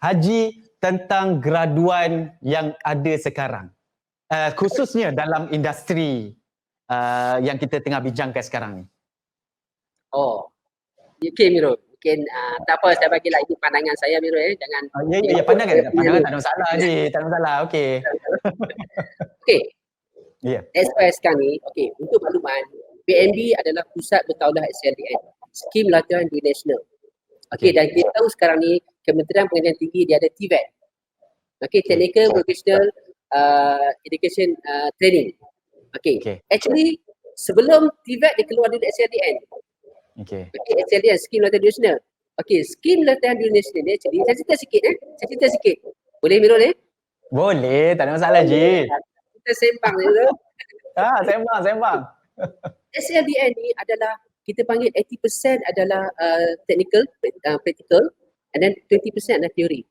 Haji, tentang graduan yang ada sekarang, khususnya dalam industri yang kita tengah bincangkan sekarang ni. Oh, okay Miro. Mungkin tak apa, saya bagilah ini pandangan saya Miro jangan. Ya, pandangan tak ada masalah Haji, tak ada masalah. Okey. Okey. Ya. SOS sekarang ni, okey, untuk makluman, PNB adalah Pusat Bertaulah SLDN, Skim Latihan Diri Nasional. Okey, dan kita tahu sekarang ni Kementerian Pendidikan Tinggi dia ada TVET. Okey, Technical Vocational Education Training. Okey. Actually sebelum TVET dia keluar dari SLDN. Okey, SLDN, Skim Latihan Diri Nasional. Okey, Skim Latihan Diri Nasional ni actually saya cerita sikit. Boleh Mirul Boleh, tak ada masalah Ji. Kita sembang Mirul. Sembang. SLDN ni adalah kita panggil 80% adalah technical, practical, and then 20% adalah teori.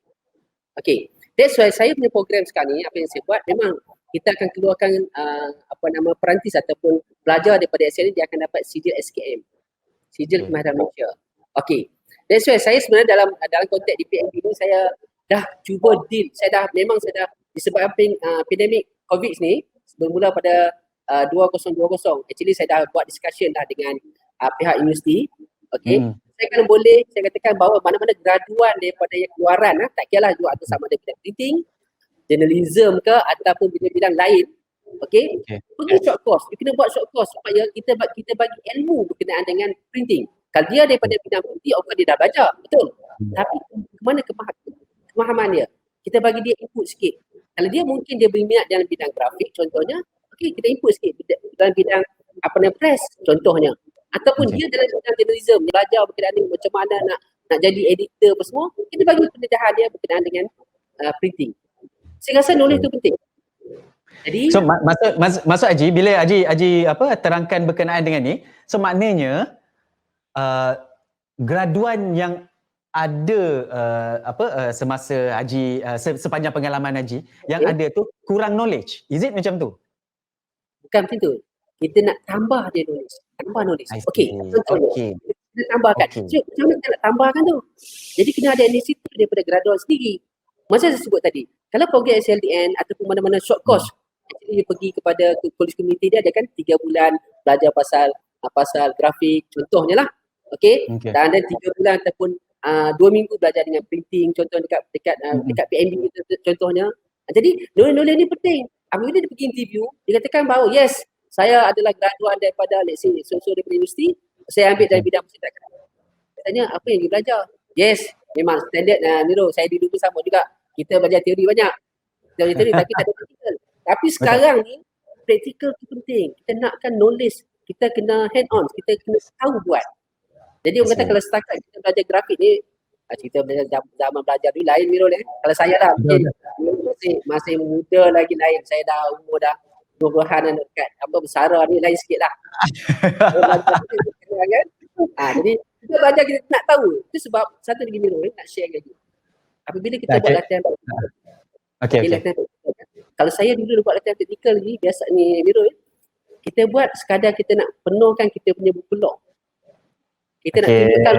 Okay, that's why saya punya program sekarang ni, apa yang saya buat, memang kita akan keluarkan perantis ataupun pelajar daripada SLDN, dia akan dapat sijil SKM, sijil kemahiran Malaysia. Okay, that's why saya sebenarnya dalam konteks di PNB ni, saya dah cuba deal, saya dah disebabkan pandemik COVID ni, bermula pada 2020. Actually saya dah buat discussion dah dengan pihak universiti. Okey. Saya kena boleh saya katakan bahawa mana-mana graduan daripada yang keluaran tak kiralah juga atau sama ada bidang printing, journalism ke ataupun bidang-bidang lain. Okey. Pergi short course. Kita kena buat short course supaya kita bagi ilmu berkenaan dengan printing. Kalau dia daripada bidang printing, dia dah belajar, betul. Tapi mana kemahaman dia? Kita bagi dia input sikit. Kalau dia mungkin dia berminat dalam bidang grafik contohnya, okey, kita input sikit dalam bidang press contohnya. Ataupun dia dalam bidang journalism, dia belajar berkenaan dengan macam mana nak jadi editor apa semua, kita bagi pendedahan dia berkenaan dengan printing. Saya rasa knowledge tu penting. Jadi maksud Haji, bila Haji terangkan berkenaan dengan ni, so maknanya graduan yang ada semasa Haji sepanjang pengalaman Haji yang ada tu kurang knowledge. Is it macam tu? Bukan macam tu. Kita nak tambah dia knowledge. Okey, contohnya. Kita tambahkan. So, macam mana kita nak tambahkan tu? Jadi kena ada inisiatif daripada graduan sendiri. Macam saya sebut tadi, kalau program SLDN ataupun mana-mana short course, actually dia pergi kepada college community dia kan 3 bulan belajar pasal grafik contohnya lah. Okey. Dan ada 3 bulan ataupun 2 minggu belajar dengan printing contoh dekat PNB contohnya. Jadi knowledge ni penting. Apabila dia pergi interview, dia katakan bahawa yes, saya adalah graduan daripada let's say daripada universiti, saya ambil dari bidang percetakan. Katanya apa yang dia belajar? Yes, memang standard Miro, saya dulu pun sama juga. Kita belajar teori banyak. Teori tapi tak ada praktikal. Tapi sekarang ni praktikal tu penting. Kita nakkan knowledge, kita kena hand on, kita kena tahu buat. Jadi orang kata kalau setakat kita belajar grafik ni, kita belajar zaman belajar dulu lain Miro ni. Kalau saya lah mungkin masih muda lagi lain. Saya dah umur dah 20-an dekat bersara ni lain sikit lah. Jadi kita belajar, kita nak tahu. Itu sebab satu lagi Miro nak share lagi. Apabila kita buat latihan kalau saya dulu buat latihan teknikal ni biasa ni Miro, kita buat sekadar kita nak penuhkan kita punya buku log. Kita nak tunjukkan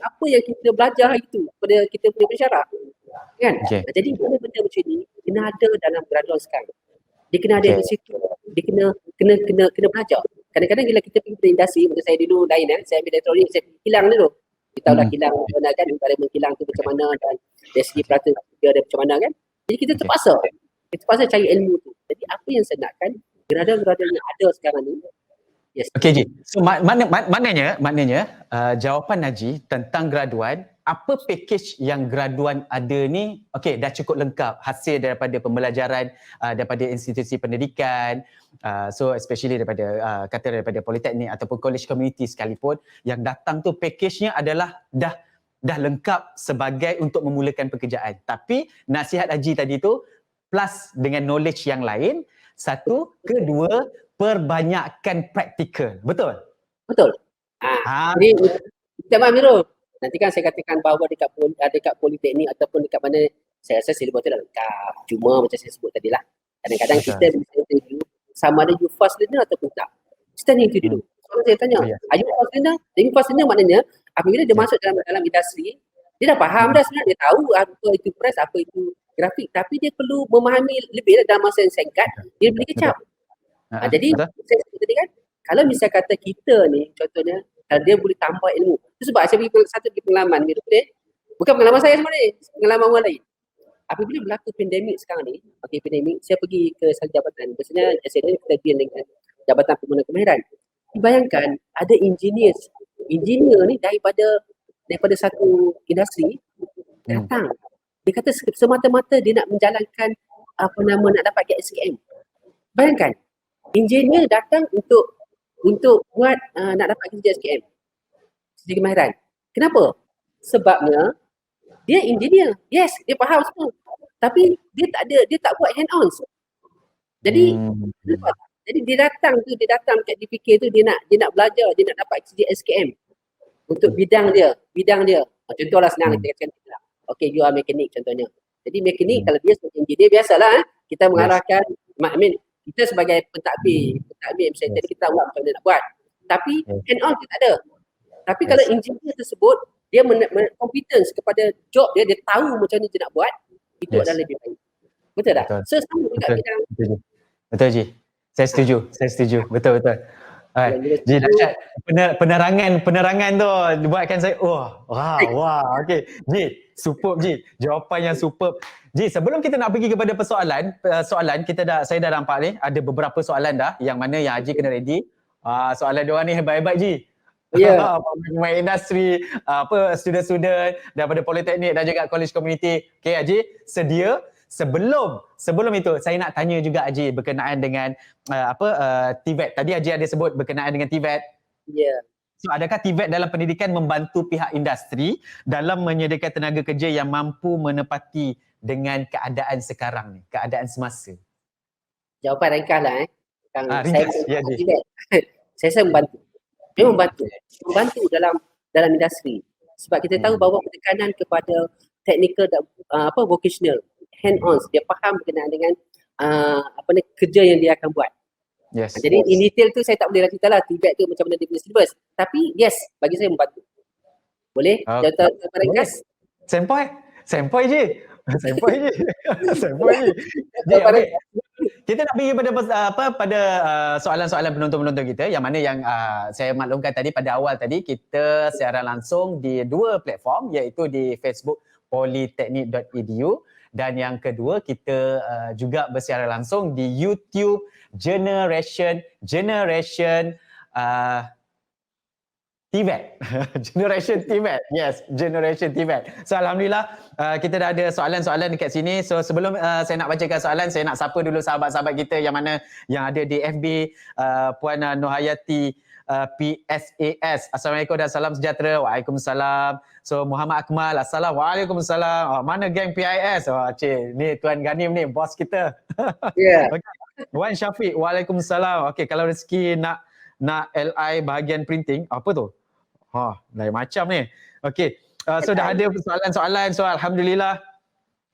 apa yang kita belajar itu pada kita punya pensyarah. Kan? Jadi benda-benda macam ni kena ada dalam graduan sekarang. Dia kena ada di situ. Dia kena belajar. Kadang-kadang bila kita pergi ke industri, macam saya dulu lain saya ambil elektronik, saya kilang dulu. Kita tahulah kilang mana kan, environment kilang tu macam mana dan dari segi peralatan dia macam mana kan. Jadi kita terpaksa cari ilmu tu. Jadi apa yang saya nakkan, graduan-graduan yang ada sekarang ni. Yes. Okey Ji. So maknanya jawapan Haji tentang graduan, apa package yang graduan ada ni dah cukup lengkap hasil daripada pembelajaran daripada institusi pendidikan, so especially daripada politeknik ataupun college community sekalipun, yang datang tu package-nya adalah dah lengkap sebagai untuk memulakan pekerjaan. Tapi nasihat Haji tadi tu plus dengan knowledge yang lain, satu, kedua, perbanyakkan praktikal. Betul? Jadi Zaman Amirul, nanti kan saya katakan bahawa dekat politeknik ataupun dekat mana, saya rasa silibus tu dah lengkap. Cuma macam saya sebut tadi lah, kadang-kadang kita bisa interview sama ada you fast learner ataupun tak. Kita ni interview dulu. Soalan saya tanya, are you fast learner? Jadi fast learner maknanya apabila dia masuk dalam industri, Dia dah faham dah sebenarnya, dia tahu apa itu press, apa itu grafik, tapi dia perlu memahami lebih dalam masa yang singkat, dia boleh kecap. Jadi saya sebut tadi kan, kalau misal kata kita ni contohnya, kalau dia boleh tambah ilmu. Itu sebab saya bagi satu pengalaman ni, bukan pengalaman saya sebenarnya, pengalaman orang lain. Apabila berlaku pandemik sekarang ni, pandemik, saya pergi ke satu jabatan. Biasanya saya kita deal dengan Jabatan Pembangunan Kemahiran. Bayangkan ada engineer ni daripada satu industri datang. Dia kata semata-mata dia nak menjalankan nak dapat SKM. Bayangkan, engineer datang untuk buat nak dapat kerja SKM. Kerja kemahiran. Kenapa? Sebabnya dia engineer. Yes, dia faham semua. Tapi dia tak buat hand on. Jadi dia datang kat DPK tu, dia nak belajar, dia nak dapat kerja SKM untuk bidang dia. Contohlah senang kita katakan, okay, you are mekanik contohnya. Jadi mekanik kalau dia sebagai engineer biasalah kita mengarahkan, kita sebagai pentadbir MCT kita buat macam mana nak buat. Tapi hand on kita tak ada. Tapi kalau engineer tersebut dia competence kepada job dia tahu macam mana dia nak buat, itu adalah lebih baik. Betul tak? So sama juga bidang. Betul Ji. Saya setuju. Betul. Ji, dahsyat. Penerangan tu buatkan saya okey. Ji, superb Ji. Jawapan yang superb. Ji, sebelum kita nak pergi kepada soalan saya dah nampak ni ada beberapa soalan dah yang mana yang Haji kena ready. Soalan dia orang ni hebat-hebat Ji. Ya. Pemain industri, student-student daripada politeknik dan juga college community. Okey Haji, sedia. Sebelum itu saya nak tanya juga Haji berkenaan dengan TVET. Tadi Haji ada sebut berkenaan dengan TVET. Ya. So adakah TVET dalam pendidikan membantu pihak industri dalam menyediakan tenaga kerja yang mampu menepati dengan keadaan sekarang ni, keadaan semasa? Jawapan ringkaslah Ringkas. Ya Haji. Saya membantu. Dia membantu dalam industri. Sebab kita tahu bahawa penekanan kepada technical dan vocational hand on, dia faham berkenaan dengan kerja yang dia akan buat. Yes. Jadi in detail tu saya tak boleh cerita lah TVET tu macam mana dia punya syllabus. Tapi yes, bagi saya membantu. Boleh? Jawapan ringkas? Sempoi je. Kita nak pergi pada soalan-soalan penonton-penonton kita yang mana yang saya maklumkan tadi pada awal tadi kita siaran langsung di dua platform iaitu di Facebook polytechnic.edu dan yang kedua kita juga bersiaran langsung di YouTube Generation TVET. Generation TVET. Yes, Generation TVET. So alhamdulillah kita dah ada soalan-soalan dekat sini. So sebelum saya nak bacakan soalan, saya nak sapa dulu sahabat-sahabat kita yang mana yang ada di FB, Puan Nurhayati PSAS. Assalamualaikum dan salam sejahtera. Waalaikumsalam. So Muhammad Akmal, Assalamualaikum. Waalaikumsalam. Mana geng PIS? Cik, ni Tuan Ganim ni, bos kita. Ya. Okay. Wan Syafiq, Waalaikumsalam. Okey, kalau rezeki nak LI bahagian printing, apa tu? Lain macam ni. Okey. So dah ada soalan-soalan. So alhamdulillah.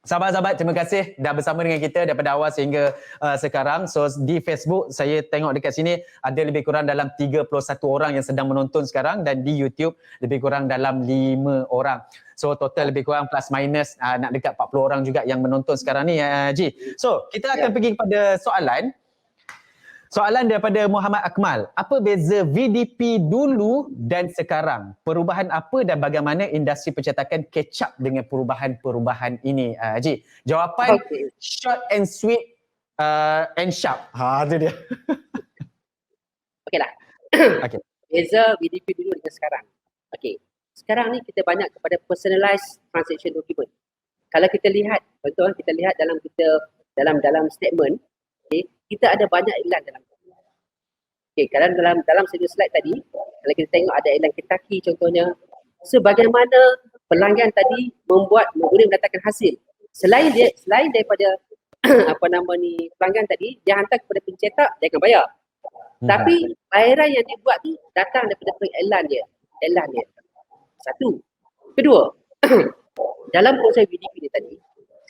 Sahabat-sahabat, terima kasih dah bersama dengan kita daripada awal sehingga sekarang. So di Facebook saya tengok dekat sini ada lebih kurang dalam 31 orang yang sedang menonton sekarang dan di YouTube lebih kurang dalam 5 orang. So total lebih kurang plus minus nak dekat 40 orang juga yang menonton sekarang ni Ji. So kita akan pergi kepada soalan. Soalan daripada Muhammad Akmal. Apa beza VDP dulu dan sekarang? Perubahan apa dan bagaimana industri percetakan catch up dengan perubahan-perubahan ini? Haji, jawapan short and sweet and sharp. Itu dia. Okeylah. Okay. Beza VDP dulu dengan sekarang. Okey. Sekarang ni kita banyak kepada personalized transaction document. Kalau kita lihat, contoh kita lihat dalam statement, okay, kita ada banyak iklan dalam. Okey, kalau dalam satu slide tadi, kalau kita tengok ada iklan Kentucky contohnya, sebagaimana pelanggan tadi boleh mendatangkan hasil. Selain daripada pelanggan tadi, dia hantar kepada pencetak, dia akan bayar. Tapi bayaran yang dia buat tu datang daripada iklan dia. Satu. Kedua, dalam proses VDP ni tadi,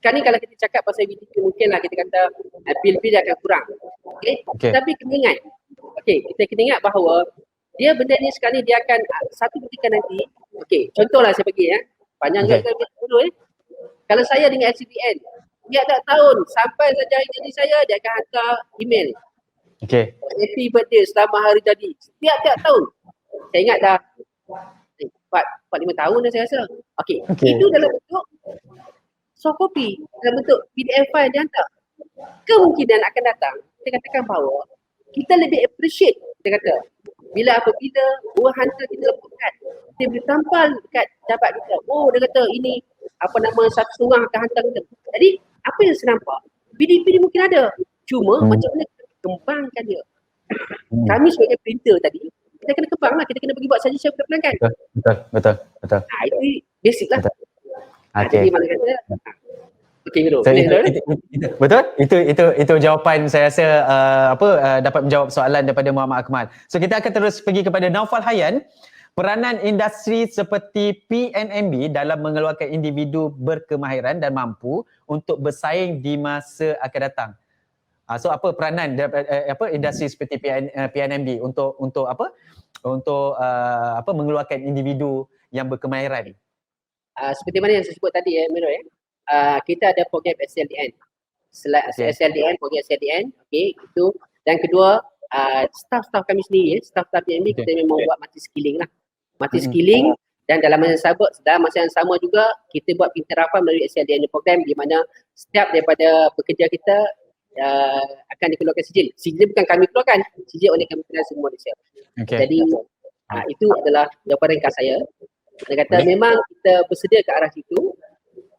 sekarang ni kalau kita cakap pasal VDP mungkinlah kita kata bil-bil dia akan kurang. Okay? Tapi kita kena ingat bahawa benda ni sekarang ni dia akan satu ketika nanti, contohlah saya bagi Panjang Okay. juga dulu Kalau saya dengan SCBN, tiap tahun sampai saja hari jadi saya, dia akan hantar email. Okay. Happy birthday, selamat hari jadi. Tiap-tiap tahun. Saya ingat dah 4-5 tahun dah saya rasa. Okey, Okay. itu dalam bentuk soft copy, dalam bentuk PDF file dia hantar. Kemungkinan akan datang, kita katakan bahawa kita lebih appreciate, kita kata, bila apabila orang hantar kita letakkan, kita boleh tampal dekat jabat kita. Oh, dia kata ini apa nama satu orang akan hantar kita. Jadi, apa yang saya nampak, PD-PD mungkin ada. Cuma macam mana kita kembangkan dia. Kami sebagai printer tadi, kita kena kembang lah. Kita kena bagi buat suggestion kepada pelanggan. Betul. Itu basic lah. Betul. Jadi mana kata, okey Miro. So, betul? Itu jawapan saya rasa dapat menjawab soalan daripada Muhammad Akmal. So kita akan terus pergi kepada Naufal Hayan. Peranan industri seperti PNMB dalam mengeluarkan individu berkemahiran dan mampu untuk bersaing di masa akan datang. So apa peranan industri seperti PNMB untuk mengeluarkan individu yang berkemahiran? Seperti mana yang saya sebut tadi Miro kita ada program SLDN. SLDN, program SLDN, okey, itu. Dan kedua, staff-staff kami sendiri, staff-staff PNMB kita memang buat multi skilling lah. Multi skilling dan dalam masa yang sama juga kita buat pinterapan melalui SLDN program di mana setiap daripada pekerja kita akan dikeluarkan sijil. Sijil bukan kami keluarkan, sijil oleh Kementerian Sumber Malaysia. Jadi itu adalah jawapan ringkas saya. Dia kata memang kita bersedia ke arah situ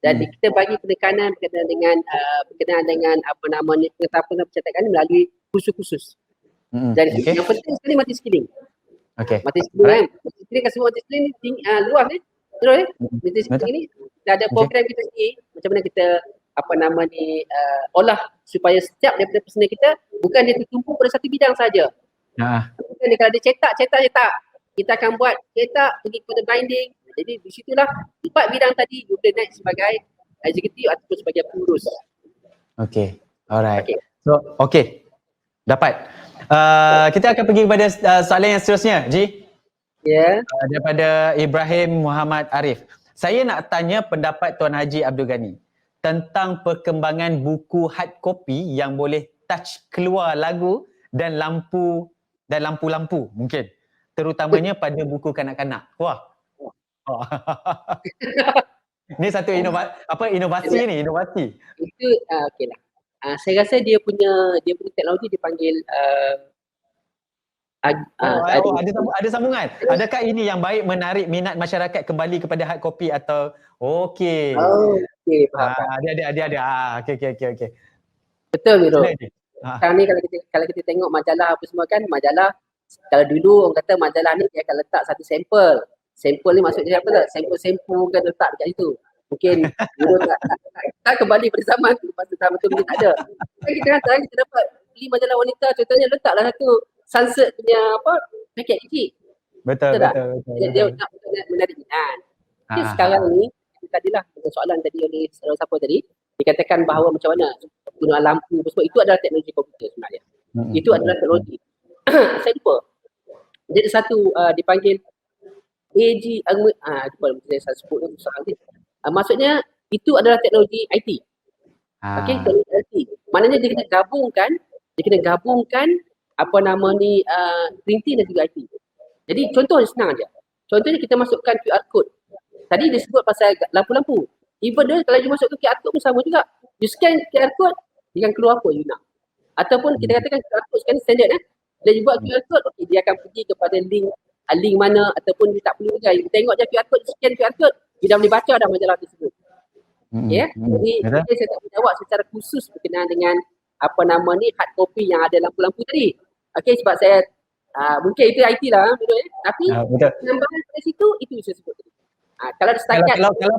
dan kita bagi penekanan berkenaan dengan apa namanya pengetahuan percetakan melalui kursus-kursus. Dan yang penting sekali multi skilling. Multi skilling kan semua multi skilling ni luas Betul multi skilling ni kita ada program kita sendiri macam mana kita olah supaya setiap daripada personal kita bukan dia tertumpu pada satu bidang saja. Bukan dia kalau dia cetak. Kita akan buat cetak, pergi kepada binding. Jadi di situlah 4 bidang tadi you boleh naik sebagai eksekutif ataupun sebagai pengurus. Okay, alright. So, dapat. Kita akan pergi kepada soalan yang seterusnya, Ji. Ya. Daripada Ibrahim Muhammad Arif. Saya nak tanya pendapat Tuan Haji Abdul Ghani tentang perkembangan buku hard copy yang boleh touch keluar lagu dan lampu-lampu mungkin. Terutamanya pada buku kanak-kanak. Wah. Ini satu inovasi ni. Itu okeylah. Saya rasa dia punya teknologi dipanggil ada sambungan. Adakah ini yang baik menarik minat masyarakat kembali kepada hard copy atau okey. Okey, faham. Ada. Okey. Betul Miro. Sekarang ni kalau kita tengok majalah apa semua kan, majalah kalau dulu orang kata majalah ni dia akan letak satu sampel. Sampel ni maksudnya apa tak? Sampel-sampel kan letak dekat situ. Mungkin Miro tak kembali pada zaman tu, masa zaman tu mungkin tak ada. Kita dapat beli majalah wanita, contohnya letaklah satu Sunset punya paket kecil. Betul. Dia nak menarik minat. Sekarang ni tadilah soalan tadi oleh siapa tadi dikatakan bahawa macam mana penggunaan lampu semua itu adalah teknologi komputer sebenarnya. Itu adalah teknologi. Saya lupa. Dia ada satu dipanggil AG saya sebut maksudnya itu adalah teknologi IT. Okey, teknologi IT. Maknanya dia kena gabungkan printing dan juga IT. Jadi contohnya senang aja. Contohnya kita masukkan QR code. Tadi dia sebut pasal lampu-lampu. Even dia kalau you masuk ke QR code pun sama juga. You scan QR code, dia akan keluar apa you nak. Ataupun kita katakan QR code scan standard Bila you buat QR code, dia akan pergi kepada link mana ataupun dia tak perlu juga. You tengok je QR code, scan QR code, you dah boleh baca dah majalah tersebut. Jadi saya tak menjawab secara khusus berkenaan dengan hard copy yang ada lampu-lampu tadi. Okey, sebab saya mungkin itu IT lah tapi penambahan dari situ itu saya sebut tadi. Kalau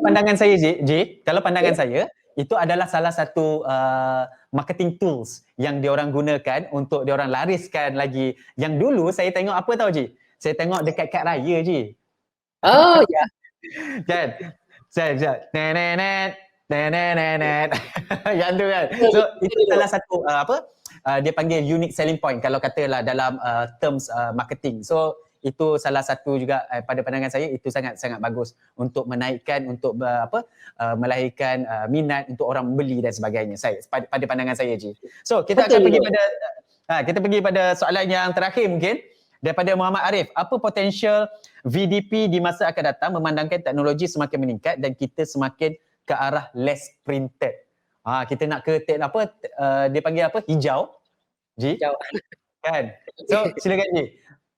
pandangan saya saya itu adalah salah satu marketing tools yang diorang gunakan untuk diorang lariskan lagi. Yang dulu saya tengok apa tahu Ji? Saya tengok dekat kad raya Ji. Oh ya. Kan? Saya yang tu kan. So itu salah satu dia panggil unique selling point kalau katalah dalam terms marketing. So itu salah satu juga pada pandangan saya itu sangat bagus untuk menaikkan, untuk melahirkan minat untuk orang membeli dan sebagainya. Pada pandangan saya, Ji. So kita akan pergi pada kita pergi pada soalan yang terakhir mungkin daripada Muhammad Arif. Apa potensial VDP di masa akan datang memandangkan teknologi semakin meningkat dan kita semakin ke arah less printed? Kita nak ke dia panggil apa? Hijau. Ji? Hijau. Kan? So silakan Ji.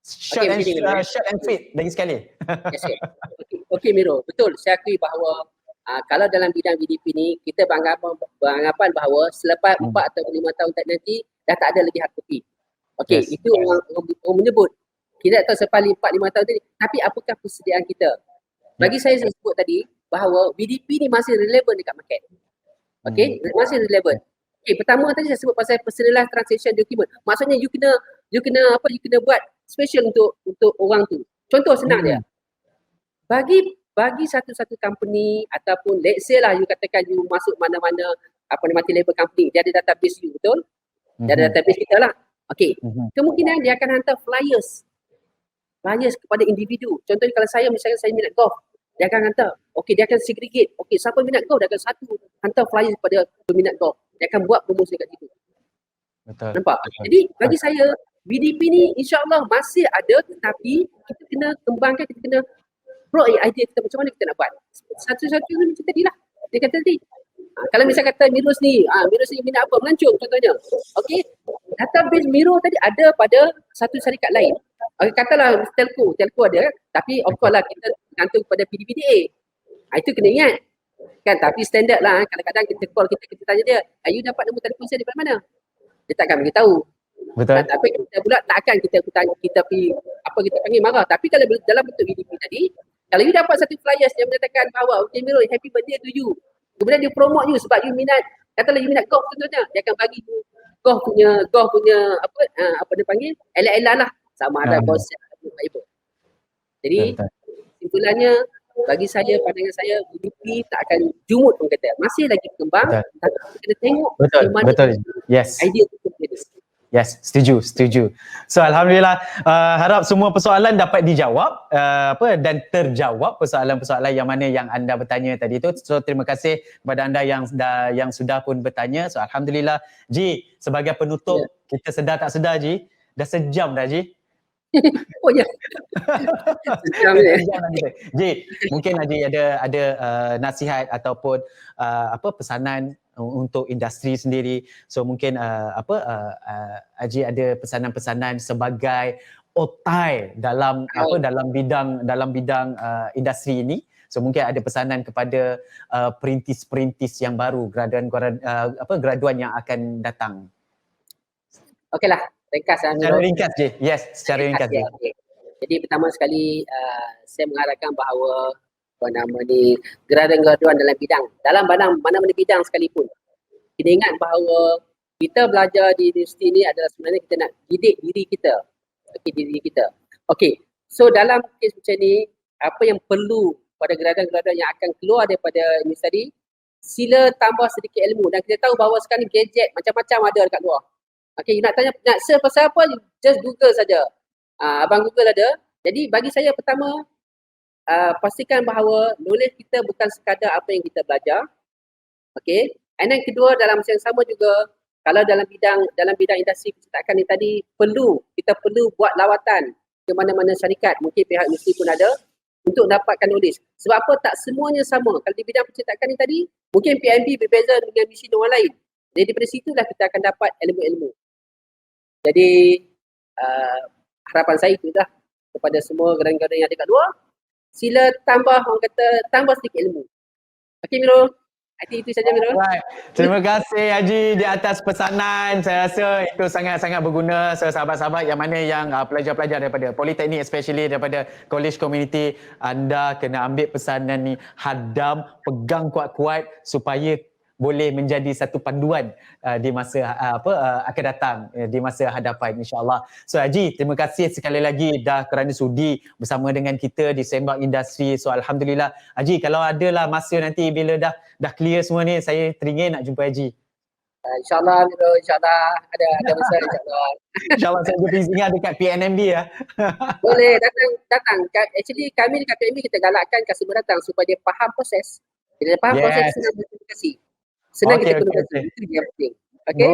Short and sweet lagi sekali. Yes, okay Miro, betul. Saya akui bahawa kalau dalam bidang VDP ni kita beranggapan bahawa selepas 4 atau 5 tahun nanti dah tak ada lagi hard copy. Okey, Yes. itu orang menyebut. Kita tak tahu selepas 4-5 tahun tadi, tapi apakah persediaan kita? Bagi saya sebut tadi bahawa VDP ni masih relevan dekat market. Okey, masih relevan. Okey, pertama tadi saya sebut pasal personalized transaction document. Maksudnya you kena buat special untuk orang tu. Contoh senang dia. Bagi satu-satu company ataupun let's say lah you katakan you masuk mana-mana multi-label company, dia ada database you, betul? Dia ada database kita lah. Okey. Kemungkinan dia akan hantar flyers kepada individu. Contohnya kalau misalnya saya minat golf, dia akan hantar. Okey, dia akan segregate. Okey, siapa minat golf, dia akan hantar flyers kepada peminat golf. Dia akan buat promosi dekat situ. Betul. Nampak? Jadi bagi saya VDP ni insya-Allah masih ada, tetapi kita kena kembangkan, kita kena bro idea kita macam mana kita nak buat. Satu-satu ni macam tadi lah. Dia kata tadi, kalau misal kata Mirus ni minat apa? Melancong contohnya. Okey, database Miro tadi ada pada satu syarikat lain. Okay, katalah telco ada, tapi of course lah kita gantung pada PDPDA. Itu kena ingat. Kan, tapi standard lah. Kadang-kadang kita call kita tanya dia, you dapat nombor telefon saya daripada mana? Dia takkan beritahu. Betul. Tapi kita pula takkan kita pergi kita panggil marah. Tapi kalau dalam bentuk VDP tadi, kalau you dapat satu flyers yang menyatakan bahawa okay Miro, happy birthday to you. Kemudian dia promote you sebab you minat, katalah you minat golf contohnya, dia akan bagi you golf punya apa dia panggil, elah-elah lah. Sama ada konsep ataupun fiber. Jadi simpulannya bagi saya, pandangan saya VDP tak akan jumut pun kata. Masih lagi berkembang, tapi kita kena tengok betul. Yes. idea itu berjaya. Yes, setuju. So alhamdulillah, harap semua persoalan dapat dijawab dan terjawab persoalan-persoalan yang mana yang anda bertanya tadi tu. So terima kasih kepada anda yang sudah pun bertanya. So alhamdulillah, Ji, sebagai penutup, kita sedar tak sedar Ji, dah sejam dah Ji. Oh ya. Sejam ni. Ji, mungkin Haji ada nasihat ataupun pesanan untuk industri sendiri. So mungkin Haji ada pesanan-pesanan sebagai otai dalam bidang industri ini. So mungkin ada pesanan kepada perintis-perintis yang baru, graduan yang akan datang. Okeylah, ringkas secara ringkas je. Yes, secara ringkas je. Okay. Jadi pertama sekali saya mengharapkan bahawa graduan dalam bidang, mana-mana bidang sekalipun, kita ingat bahawa kita belajar di universiti ni adalah sebenarnya kita nak didik diri kita. Okey, so dalam kes macam ni, apa yang perlu pada graduan-graduan yang akan keluar daripada universiti, sila tambah sedikit ilmu. Dan kita tahu bahawa sekarang ni gadget macam-macam ada dekat luar. Okey, nak search pasal apa, just Google saja. Abang Google ada. Jadi bagi saya pertama, pastikan bahawa knowledge kita bukan sekadar apa yang kita belajar. Okey. And then kedua, dalam masa yang sama juga, kalau dalam bidang industri percetakan ni tadi, kita perlu buat lawatan ke mana-mana syarikat, mungkin pihak industri pun ada, untuk dapatkan knowledge. Sebab apa? Tak semuanya sama. Kalau di bidang percetakan ni tadi, mungkin PNB berbeza dengan misi orang lain. Jadi daripada situlah kita akan dapat ilmu-ilmu. Jadi harapan saya itulah kepada semua graduan yang ada kat luar, sila tambah sedikit ilmu. Okey Miro, itu saja Miro. Right. Terima kasih Haji di atas pesanan. Saya rasa itu sangat-sangat berguna sahabat-sahabat yang mana yang pelajar-pelajar daripada Politeknik, especially daripada college community, anda kena ambil pesanan ni, hadam, pegang kuat-kuat supaya boleh menjadi satu panduan di masa akan datang, di masa hadapan insya-Allah. So Haji, terima kasih sekali lagi dah kerana sudi bersama dengan kita di Sembang Industri. So alhamdulillah Haji, kalau adalah masa nanti bila dah clear semua ni, saya teringin nak jumpa Haji. InsyaAllah Amirul, insyaAllah ada masa insyaAllah. InsyaAllah saya jumpa Izinga dekat PNMB ya. Boleh datang. Actually kami dekat PMB kita galakkan customer datang supaya dia faham proses. Bila dia faham proses, Yes. senang berkomunikasi. Senang Okey, kita okey, komunikasi. okey. Itu yang penting. Okay?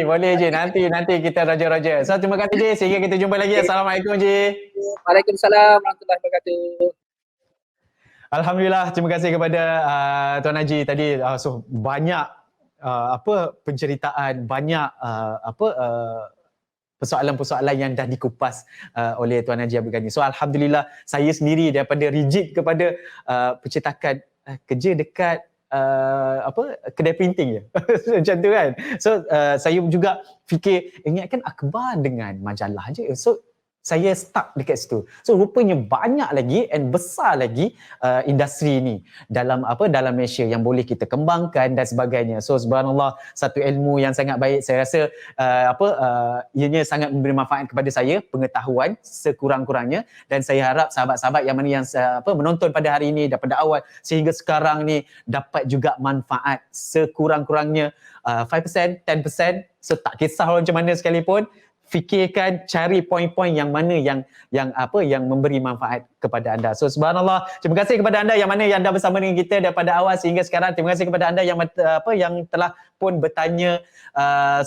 Boleh Ji. Nanti kita roger. So terima kasih Ji. Sehingga kita jumpa lagi. Assalamualaikum Ji. Waalaikumsalam warahmatullahi wabarakatuh. Alhamdulillah, terima kasih kepada Tuan Haji tadi. So banyak penceritaan, banyak persoalan-persoalan yang dah dikupas oleh Tuan Haji Abdul Ghani. So alhamdulillah saya sendiri daripada rigid kepada percetakan kerja dekat kedai printing je. Macam tu kan. So saya juga fikir ingatkan akhbar dengan majalah je. So saya stuck dekat situ. So rupanya banyak lagi and besar lagi industri ni dalam Malaysia yang boleh kita kembangkan dan sebagainya. So subhanallah, satu ilmu yang sangat baik. Saya rasa ianya sangat memberi manfaat kepada saya, pengetahuan sekurang-kurangnya, dan saya harap sahabat-sahabat yang mana yang menonton pada hari ini daripada awal sehingga sekarang ni dapat juga manfaat sekurang-kurangnya 5%, 10%. So tak kisah macam mana sekalipun, fikirkan, cari poin-poin yang mana yang memberi manfaat kepada anda. So subhanallah, terima kasih kepada anda yang mana yang dah bersama dengan kita daripada awal sehingga sekarang. Terima kasih kepada anda yang telah pun bertanya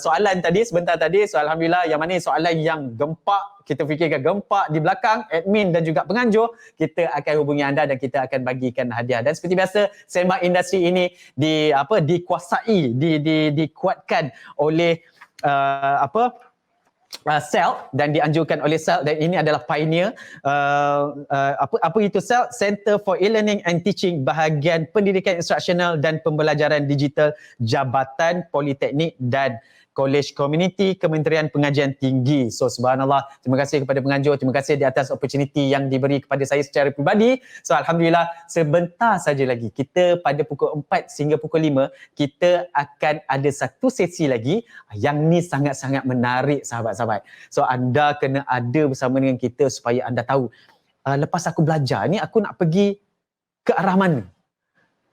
soalan tadi sebentar tadi. So alhamdulillah, yang mana soalan yang gempak, kita fikirkan gempak di belakang, admin dan juga penganjur, kita akan hubungi anda dan kita akan bagikan hadiah. Dan seperti biasa, sembang industri ini dikuasai, dikuatkan oleh SELT dan dianjurkan oleh SELT, dan ini adalah pioneer. Apa itu SELT? Center for E-Learning and Teaching, bahagian pendidikan instruksional dan pembelajaran digital Jabatan Politeknik dan Kolej Komuniti Kementerian Pengajian Tinggi. So subhanallah, terima kasih kepada penganjur, terima kasih di atas opportunity yang diberi kepada saya secara peribadi. So alhamdulillah, sebentar saja lagi, kita pada pukul 4 sehingga pukul 5 kita akan ada satu sesi lagi yang ni sangat-sangat menarik sahabat-sahabat. So anda kena ada bersama dengan kita supaya anda tahu lepas aku belajar ni aku nak pergi ke arah mana.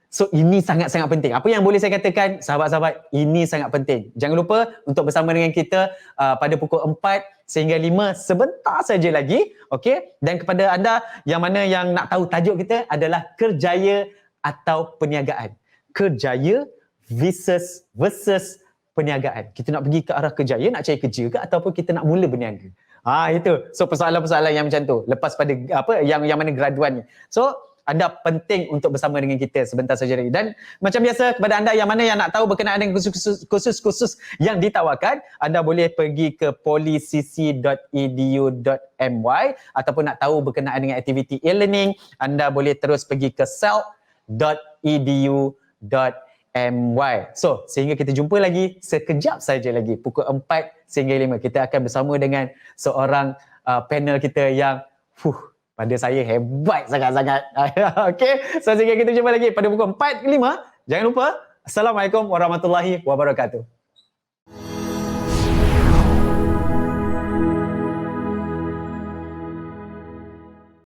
So ini sangat-sangat penting. Apa yang boleh saya katakan, sahabat-sahabat, ini sangat penting. Jangan lupa untuk bersama dengan kita pada pukul 4 sehingga 5 sebentar saja lagi. Okay? Dan kepada anda yang mana yang nak tahu tajuk kita adalah kerjaya atau perniagaan. Kerjaya versus perniagaan. Kita nak pergi ke arah kerjaya, nak cari kerja ke, ataupun kita nak mula berniaga. Itu. So persoalan-persoalan yang macam tu. Lepas pada yang mana graduan ni. So anda penting untuk bersama dengan kita sebentar saja lagi. Dan macam biasa, kepada anda yang mana yang nak tahu berkenaan dengan kursus-kursus yang ditawarkan, anda boleh pergi ke polycc.edu.my, ataupun nak tahu berkenaan dengan aktiviti e-learning, anda boleh terus pergi ke celt.edu.my. So, sehingga kita jumpa lagi sekejap saja lagi, pukul 4 sehingga 5. Kita akan bersama dengan seorang panel kita yang pada saya hebat sangat-sangat. Okay, so sehingga kita jumpa lagi pada pukul 4 ke 5. Jangan lupa. Assalamualaikum warahmatullahi wabarakatuh.